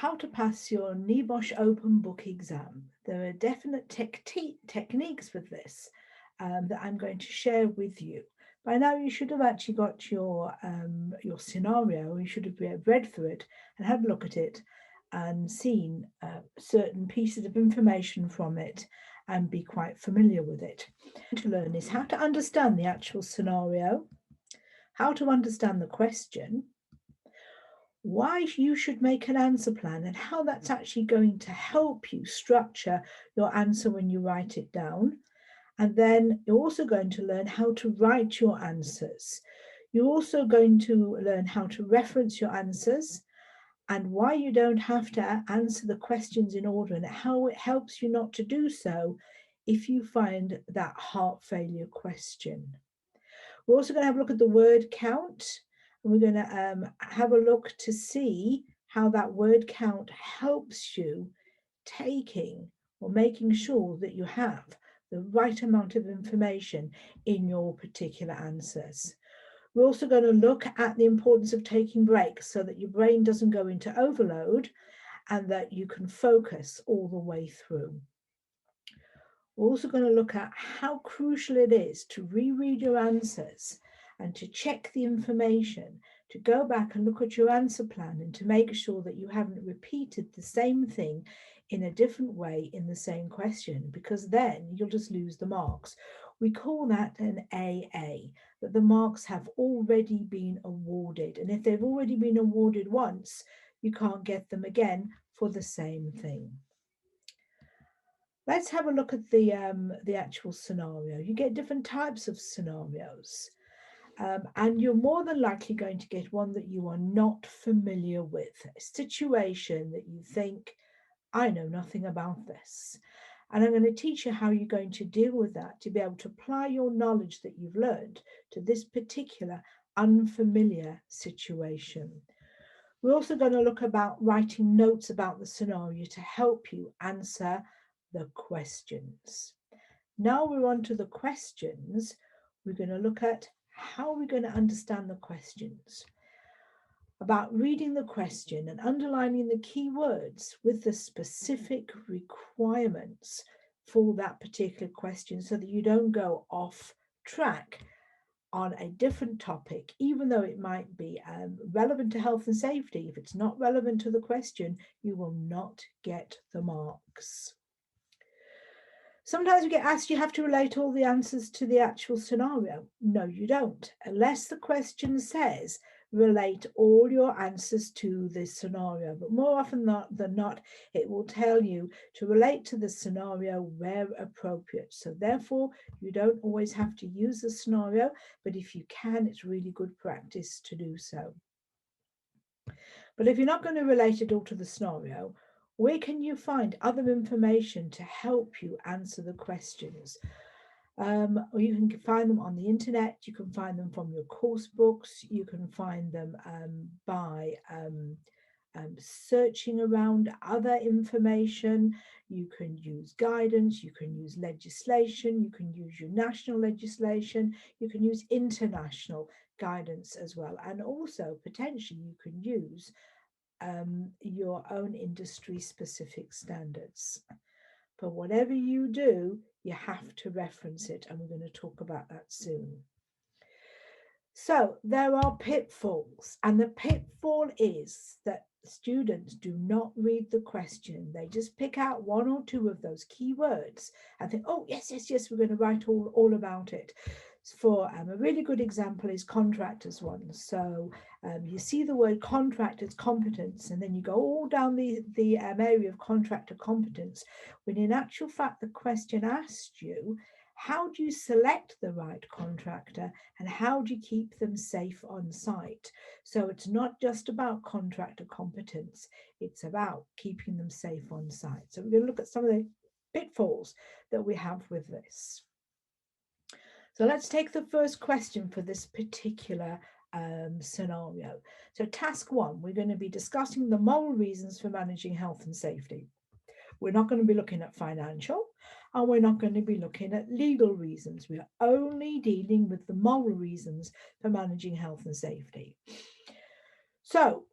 how to pass your Nebosh open book exam. There are definite techniques with this that I'm going to share with you. By now you should have actually got your scenario. You should have read through it and had a look at it and seen certain pieces of information from it and be quite familiar with it. To learn is how to understand the actual scenario, how to understand the question, why you should make an answer plan and how that's actually going to help you structure your answer when you write it down. And then you're also going to learn how to write your answers. You're also going to learn how to reference your answers and why you don't have to answer the questions in order and how it helps you not to do so if you find that heart failure question. We're also going to have a look at the word count, and we're going to have a look to see how that word count helps you taking or making sure that you have the right amount of information in your particular answers. We're also going to look at the importance of taking breaks so that your brain doesn't go into overload and that you can focus all the way through. We're also going to look at how crucial it is to reread your answers and to check the information, to go back and look at your answer plan and to make sure that you haven't repeated the same thing in a different way in the same question, because then you'll just lose the marks. We call that an AA, that the marks have already been awarded. And if they've already been awarded once, you can't get them again for the same thing. Let's have a look at the actual scenario. You get different types of scenarios, and you're more than likely going to get one that you are not familiar with, a situation that you think, I know nothing about this. And I'm going to teach you how you're going to deal with that to be able to apply your knowledge that you've learned to this particular unfamiliar situation. We're also going to look about writing notes about the scenario to help you answer the questions. Now we're on to the questions. We're going to look at how we're going to understand the questions, about reading the question and underlining the key words with the specific requirements for that particular question so that you don't go off track on a different topic, even though it might be relevant to health and safety. If it's not relevant to the question, you will not get the marks. Sometimes you get asked, you have to relate all the answers to the actual scenario. No, you don't, unless the question says relate all your answers to this scenario. But more often than not, it will tell you to relate to the scenario where appropriate. So therefore, you don't always have to use the scenario, but if you can, it's really good practice to do so. But if you're not going to relate it all to the scenario, where can you find other information to help you answer the questions? Or you can find them on the internet, you can find them from your course books, you can find them by searching around other information. You can use guidance, you can use legislation, you can use your national legislation, you can use international guidance as well. And also potentially you can use your own industry specific standards. But whatever you do, you have to reference it, and we're going to talk about that soon. So there are pitfalls, and the pitfall is that students do not read the question. They just pick out one or two of those keywords and think, oh, yes, we're going to write all about it. For a really good example is contractors one. So you see the word contractors competence, and then you go all down the area of contractor competence, when in actual fact the question asked you, how do you select the right contractor and how do you keep them safe on site? So it's not just about contractor competence, it's about keeping them safe on site. So we're going to look at some of the pitfalls that we have with this. So let's take the first question for this particular scenario. So task one, we're going to be discussing the moral reasons for managing health and safety. We're not going to be looking at financial, and we're not going to be looking at legal reasons. We're only dealing with the moral reasons for managing health and safety. So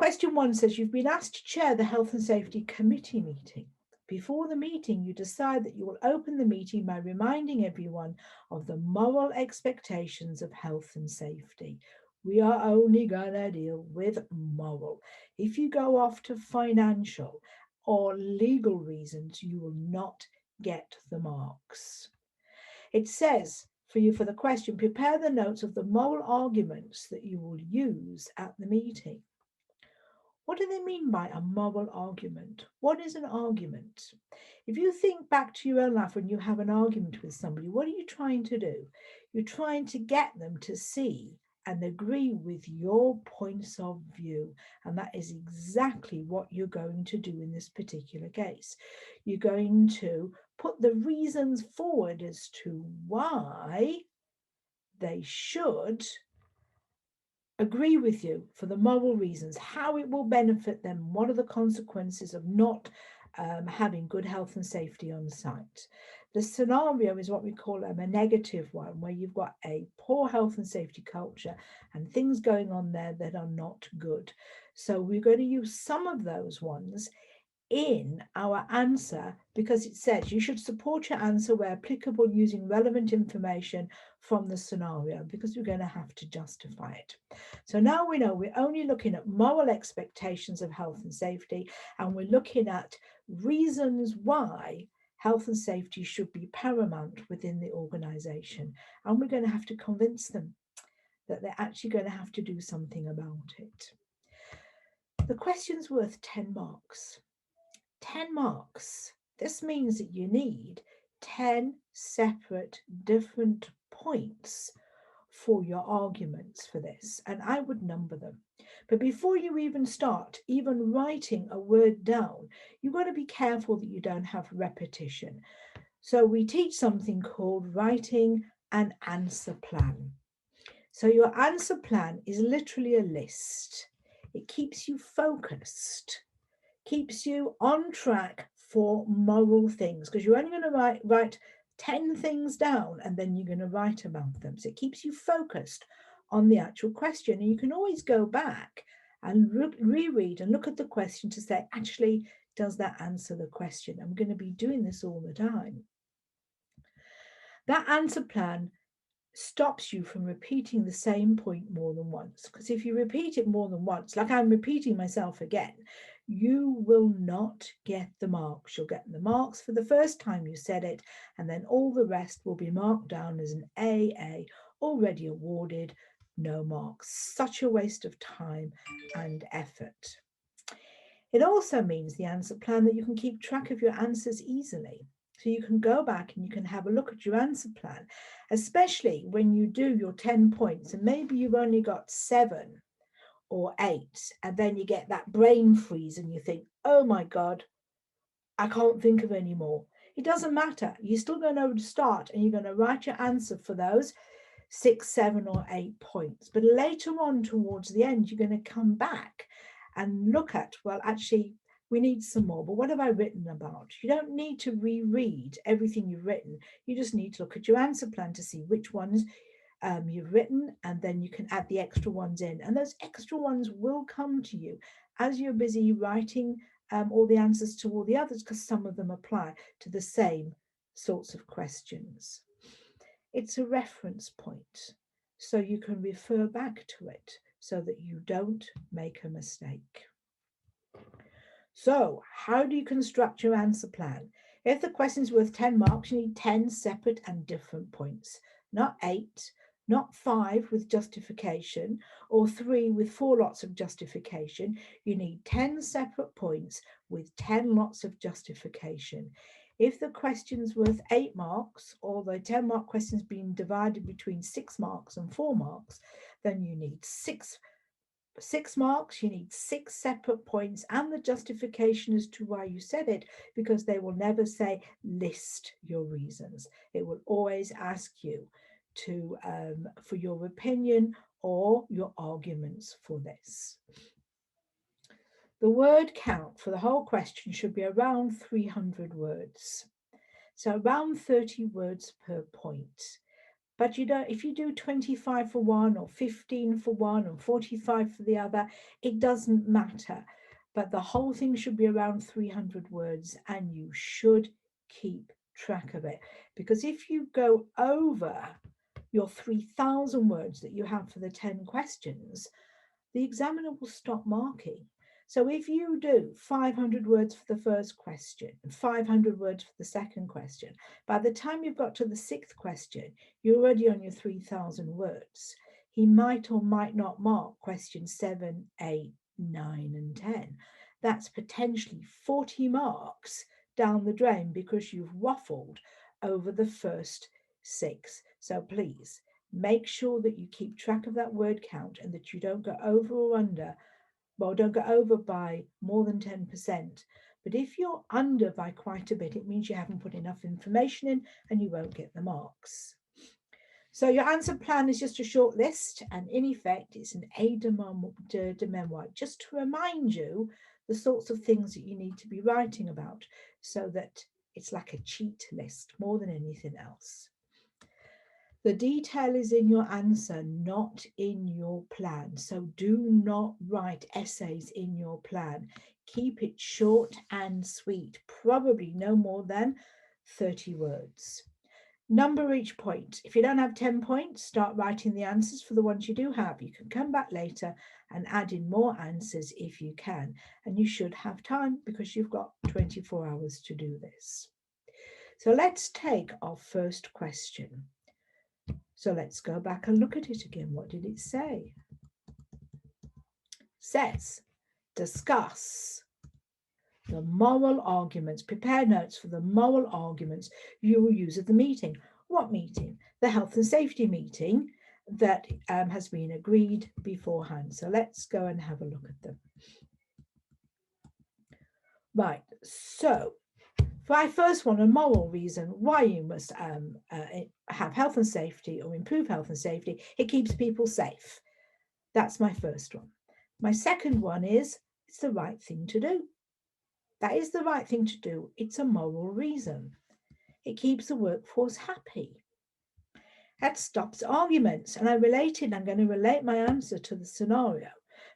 Question 1 says, you've been asked to chair the Health and Safety Committee meeting. Before the meeting, you decide that you will open the meeting by reminding everyone of the moral expectations of health and safety. We are only going to deal with moral. If you go off to financial or legal reasons, you will not get the marks. It says for you for the question, prepare the notes of the moral arguments that you will use at the meeting. What do they mean by a moral argument? What is an argument? If you think back to your own life when you have an argument with somebody, what are you trying to do? You're trying to get them to see and agree with your points of view. And that is exactly what you're going to do in this particular case. You're going to put the reasons forward as to why they should agree with you for the moral reasons, how it will benefit them, what are the consequences of not having good health and safety on site. The scenario is what we call a negative one, where you've got a poor health and safety culture and things going on there that are not good. So we're going to use some of those ones in our answer, because it says you should support your answer where applicable using relevant information from the scenario, because we're going to have to justify it. So now we know we're only looking at moral expectations of health and safety, and we're looking at reasons why health and safety should be paramount within the organization, and we're going to have to convince them that they're actually going to have to do something about it. The question's worth 10 marks. 10 marks. This means that you need 10 separate different points for your arguments for this, and I would number them. But before you even start even writing a word down, you've got to be careful that you don't have repetition. So we teach something called writing an answer plan. So your answer plan is literally a list. It keeps you focused, keeps you on track for moral things, because you're only going to write 10 things down and then you're going to write about them. So it keeps you focused on the actual question. And you can always go back and reread and look at the question to say, actually, does that answer the question? I'm going to be doing this all the time. That answer plan stops you from repeating the same point more than once. Because if you repeat it more than once, like I'm repeating myself again, you will not get the marks. You'll get the marks for the first time you said it, and then all the rest will be marked down as an AA, already awarded, no marks. Such a waste of time and effort. It also means, the answer plan, that you can keep track of your answers easily. So you can go back and you can have a look at your answer plan, especially when you do your 10 points and maybe you've only got 7 or 8, and then you get that brain freeze and you think, oh my God, I can't think of any more. It doesn't matter. You're still going to start and you're going to write your answer for those 6, 7 or 8 points. But later on towards the end, you're going to come back and look at, well, actually, we need some more, but what have I written about? You don't need to reread everything you've written. You just need to look at your answer plan to see which ones you've written, and then you can add the extra ones in. And those extra ones will come to you as you're busy writing all the answers to all the others, because some of them apply to the same sorts of questions. It's a reference point, so you can refer back to it so that you don't make a mistake. So how do you construct your answer plan? If the question is worth 10 marks, you need 10 separate and different points, not 8, not 5 with justification, or 3 with 4 lots of justification. You need 10 separate points with 10 lots of justification. If the question's worth 8 marks, or the 10-mark question's been divided between 6 marks and 4 marks, then you need 6 marks, you need 6 separate points and the justification as to why you said it, because they will never say list your reasons. It will always ask you to for your opinion or your arguments for this. The word count for the whole question should be around 300 words. So around 30 words per point. But you don't, if you do 25 for one or 15 for one and 45 for the other, it doesn't matter. But the whole thing should be around 300 words, and you should keep track of it. Because if you go over your 3,000 words that you have for the 10 questions, the examiner will stop marking. So if you do 500 words for the first question, 500 words for the second question, by the time you've got to the sixth question, you're already on your 3,000 words. He might or might not mark questions 7, 8, 9, and 10. That's potentially 40 marks down the drain because you've waffled over the first 6. So please make sure that you keep track of that word count and that you don't go over or under. Well, don't go over by more than 10%. But if you're under by quite a bit, it means you haven't put enough information in and you won't get the marks. So your answer plan is just a short list, and in effect, it's an aide de memoire, just to remind you the sorts of things that you need to be writing about, so that it's like a cheat list more than anything else. The detail is in your answer, not in your plan. So do not write essays in your plan. Keep it short and sweet, probably no more than 30 words. Number each point. If you don't have 10 points, start writing the answers for the ones you do have. You can come back later and add in more answers if you can. And you should have time because you've got 24 hours to do this. So let's take our first question. So let's go back and look at it again. What did it say? It says, discuss the moral arguments. Prepare notes for the moral arguments you will use at the meeting. What meeting? The health and safety meeting that has been agreed beforehand. So let's go and have a look at them. Right, so for my first one, a moral reason why you must have health and safety or improve health and safety, it keeps people safe. That's my first one. My second one is it's the right thing to do. That is the right thing to do. It's a moral reason. It keeps the workforce happy. That stops arguments. And I'm going to relate my answer to the scenario,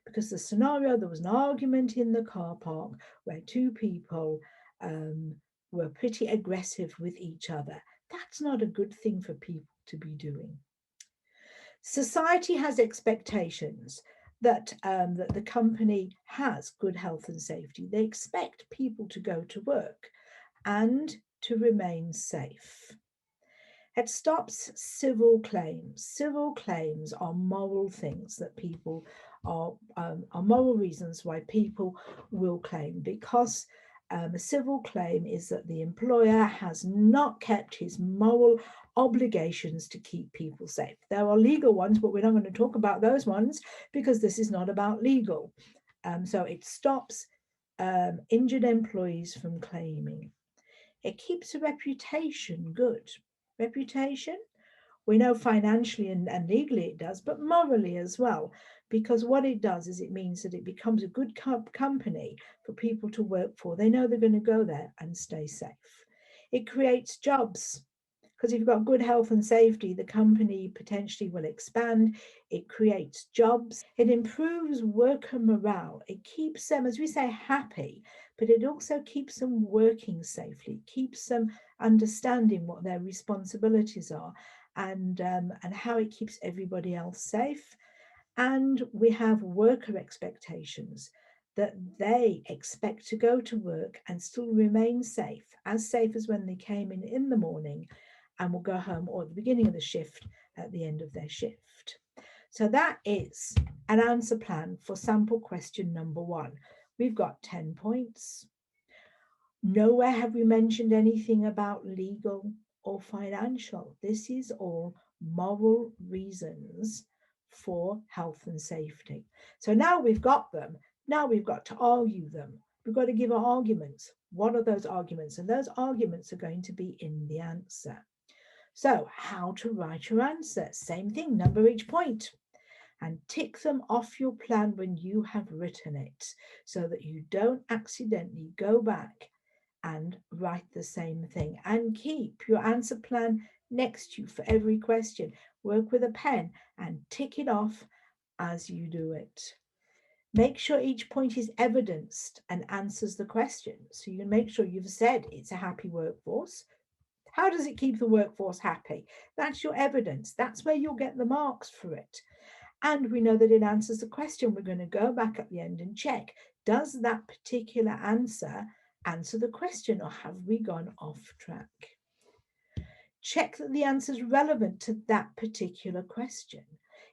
because the scenario, there was an argument in the car park where two people were pretty aggressive with each other. That's not a good thing for people to be doing. Society has expectations that the company has good health and safety. They expect people to go to work and to remain safe. It stops civil claims. Civil claims are moral things that people are moral reasons why people will claim, because a civil claim is that the employer has not kept his moral obligations to keep people safe. There are legal ones, but we're not going to talk about those ones because this is not about legal. So it stops injured employees from claiming. It keeps a reputation good. Reputation, we know financially and legally it does, but morally as well, because what it does is it means that it becomes a good company for people to work for. They know they're going to go there and stay safe. It creates jobs, because if you've got good health and safety, the company potentially will expand. It creates jobs. It improves worker morale. It keeps them, as we say, happy, but it also keeps them working safely, keeps them understanding what their responsibilities are, and how it keeps everybody else safe. And we have worker expectations that they expect to go to work and still remain safe as when they came in the morning, and will go home or at the beginning of the shift at the end of their shift. So that is an answer plan for sample question number 1. We've got 10 points. Nowhere have we mentioned anything about legal or financial. This is all moral reasons for health and safety. So now we've got them. Now we've got to argue them. We've got to give our arguments. What are those arguments? And those arguments are going to be in the answer. So how to write your answer? Same thing, number each point, and tick them off your plan when you have written it, so that you don't accidentally go back and write the same thing. And keep your answer plan next to you for every question. Work with a pen and tick it off as you do it. Make sure each point is evidenced and answers the question. So you can make sure you've said it's a happy workforce. How does it keep the workforce happy? That's your evidence. That's where you'll get the marks for it. And we know that it answers the question. We're going to go back at the end and check, does that particular answer the question, or have we gone off track? Check that the answer is relevant to that particular question.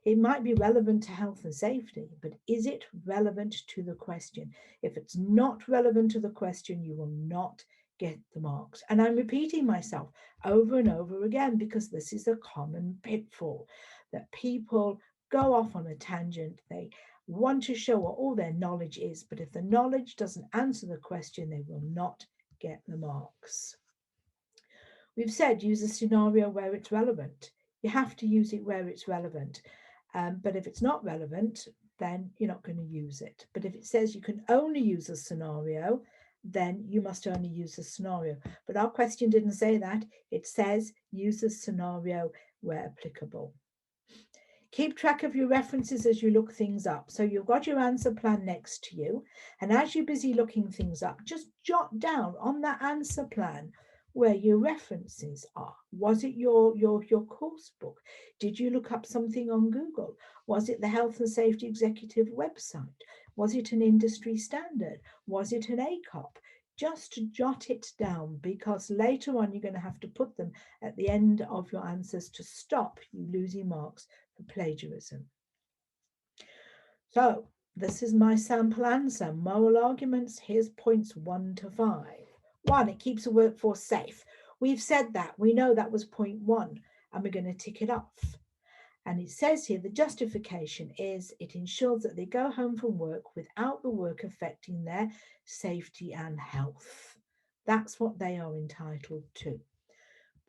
It might be relevant to health and safety, but is it relevant to the question? If it's not relevant to the question, you will not get the marks. And I'm repeating myself over and over again because this is a common pitfall, that people go off on a tangent. They want to show what all their knowledge is, but if the knowledge doesn't answer the question, they will not get the marks. We've said use a scenario where it's relevant. You have to use it where it's relevant. But if it's not relevant, then you're not going to use it. But if it says you can only use a scenario, then you must only use a scenario. But our question didn't say that. It says use a scenario where applicable. Keep track of your references as you look things up. So you've got your answer plan next to you. And as you're busy looking things up, just jot down on that answer plan where your references are. Was it your course book? Did you look up something on Google? Was it the Health and Safety Executive website? Was it an industry standard? Was it an ACOP? Just jot it down, because later on you're going to have to put them at the end of your answers to stop you losing marks for plagiarism. So this is my sample answer. Moral arguments, here's points 1 to 5. 1, it keeps the workforce safe. We've said that. We know that was point 1, and we're going to tick it off. And it says here the justification is it ensures that they go home from work without the work affecting their safety and health. That's what they are entitled to.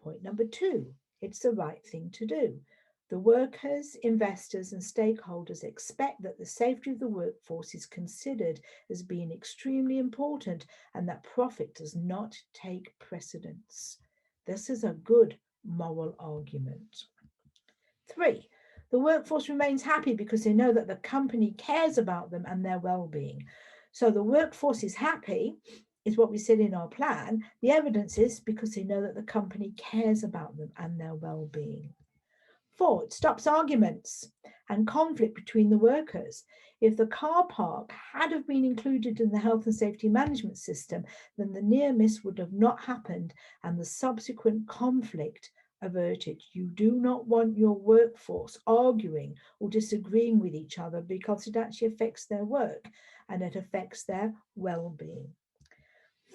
Point number 2, it's the right thing to do. The workers, investors, and stakeholders expect that the safety of the workforce is considered as being extremely important and that profit does not take precedence. This is a good moral argument. 3, the workforce remains happy because they know that the company cares about them and their well-being. So the workforce is happy, is what we said in our plan. The evidence is because they know that the company cares about them and their well-being. 4, it stops arguments and conflict between the workers. If the car park had have been included in the health and safety management system, then the near miss would have not happened and the subsequent conflict averted. You do not want your workforce arguing or disagreeing with each other, because it actually affects their work and it affects their well-being.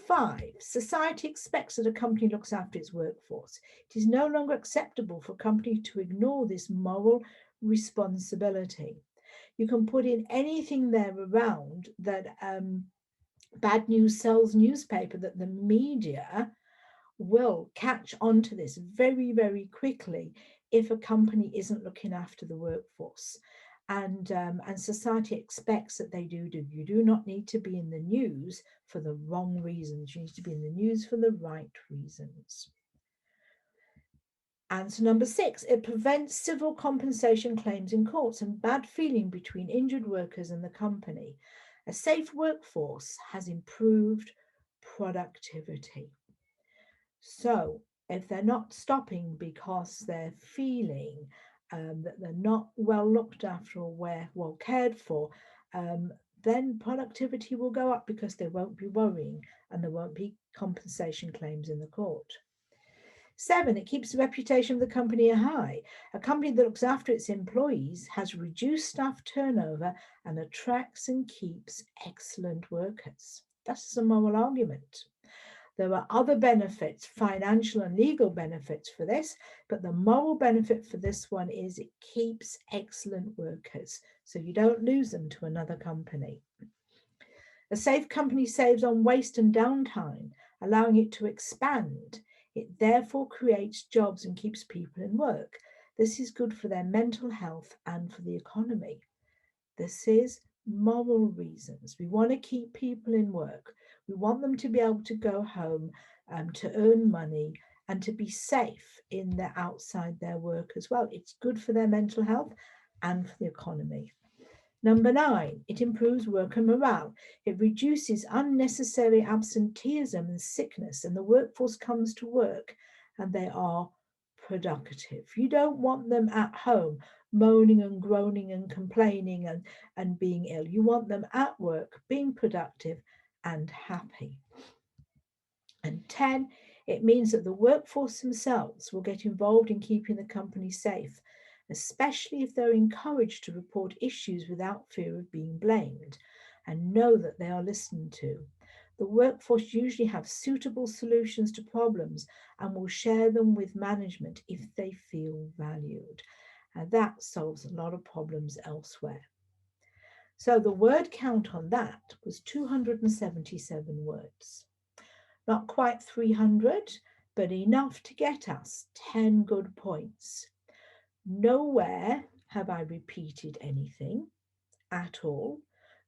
5, society expects that a company looks after its workforce. It is no longer acceptable for a company to ignore this moral responsibility. You can put in anything there around that bad news sells newspaper, that the media will catch on to this very, very quickly if a company isn't looking after the workforce. And society expects that they do. You do not need to be in the news for the wrong reasons. You need to be in the news for the right reasons. Answer number 6, it prevents civil compensation claims in courts and bad feeling between injured workers and the company. A safe workforce has improved productivity. So if they're not stopping because they're feeling that they're not well looked after or well cared for, then productivity will go up because they won't be worrying and there won't be compensation claims in the court. 7, it keeps the reputation of the company high. A company that looks after its employees has reduced staff turnover and attracts and keeps excellent workers. That's a moral argument. There are other benefits, financial and legal benefits for this, but the moral benefit for this one is it keeps excellent workers, so you don't lose them to another company. A safe company saves on waste and downtime, allowing it to expand. It therefore creates jobs and keeps people in work. This is good for their mental health and for the economy. This is moral reasons. We want to keep people in work. We want them to be able to go home to earn money and to be safe in their outside their work as well. It's good for their mental health and for the economy. Number 9, it improves worker morale. It reduces unnecessary absenteeism and sickness, and the workforce comes to work and they are productive. You don't want them at home moaning and groaning and complaining and being ill. You want them at work being productive and happy. And 10, it means that the workforce themselves will get involved in keeping the company safe, especially if they're encouraged to report issues without fear of being blamed and know that they are listened to. The workforce usually have suitable solutions to problems and will share them with management if they feel valued. And that solves a lot of problems elsewhere. So the word count on that was 277 words. Not quite 300, but enough to get us 10 good points. Nowhere have I repeated anything at all.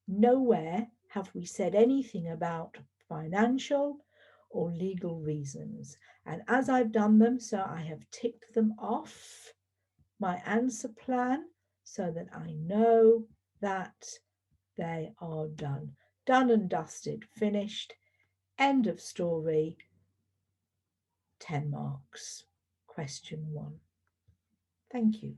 Nowhere have we said anything about financial or legal reasons. And as I've done them, so I have ticked them off my answer plan so that I know that they are done. Done and dusted, finished, end of story, 10 marks. Question 1. Thank you.